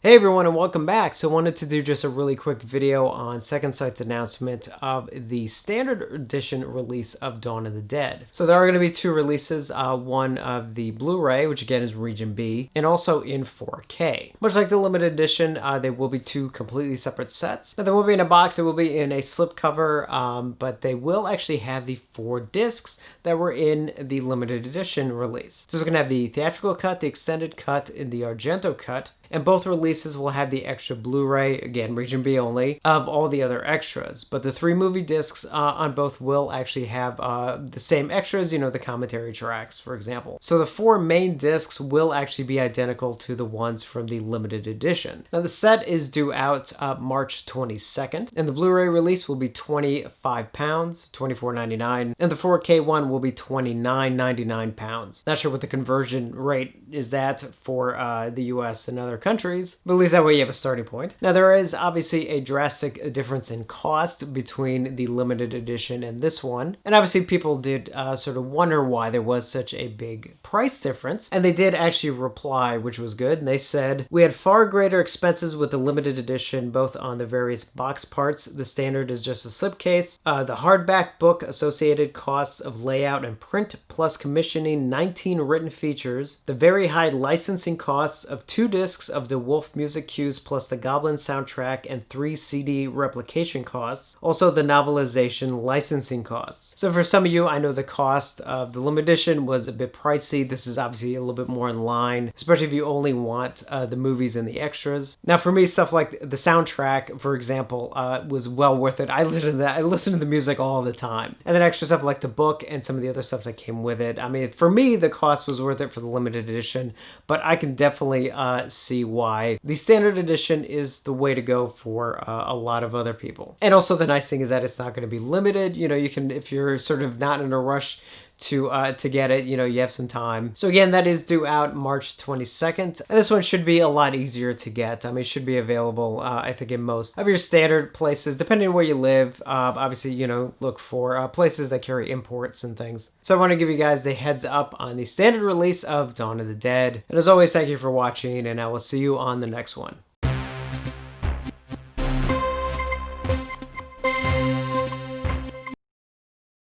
Hey everyone and welcome back. So I wanted to do just a really quick video on Second Sight's announcement of the standard edition release of Dawn of the Dead. So there are going to be two releases, one of the Blu-ray, which again is Region B, and also in 4K. Much like the limited edition, they will be two completely separate sets. Now they will be in a box, it will be in a slipcover, but they will actually have the 4 discs that were in the limited edition release. So it's going to have the theatrical cut, the extended cut, and the Argento cut. And both releases will have the extra Blu-ray, again, Region B only, of all the other extras. But the 3 movie discs on both will actually have the same extras, you know, the commentary tracks, for example. So the 4 main discs will actually be identical to the ones from the limited edition. Now the set is due out March 22nd, and the Blu-ray release will be £25, $24.99, and the 4K one will be £29.99. Not sure what the conversion rate is that for the US and other countries, but at least that way you have a starting point. Now there is obviously a drastic difference in cost between the limited edition and this one, and obviously people did sort of wonder why there was such a big price difference, and they did actually reply, which was good, and they said, "We had far greater expenses with the limited edition, both on the various box parts. The standard is just a slipcase. The hardback book associated costs of layout and print plus commissioning 19 written features, the very high licensing costs of 2 discs of the Wolf music cues plus the Goblin soundtrack and 3 CD replication costs. Also the novelization licensing costs." So for some of you, I know the cost of the limited edition was a bit pricey. This is obviously a little bit more in line, especially if you only want the movies and the extras. Now for me, stuff like the soundtrack, for example, was well worth it. I listened to the music all the time. And then extra stuff like the book and some of the other stuff that came with it. I mean, for me, the cost was worth it for the limited edition, but I can definitely see why the standard edition is the way to go for a lot of other people. And also the nice thing is that it's not going to be limited. You know, you can, if you're sort of not in a rush to get it, you know, you have some time. So again, that is due out March 22nd, and this one should be a lot easier to get. I mean, it should be available, I think, in most of your standard places, depending on where you live. Obviously, you know, look for places that carry imports and things. So I want to give you guys the heads up on the standard release of Dawn of the Dead. And as always, thank you for watching, and I will see you on the next one.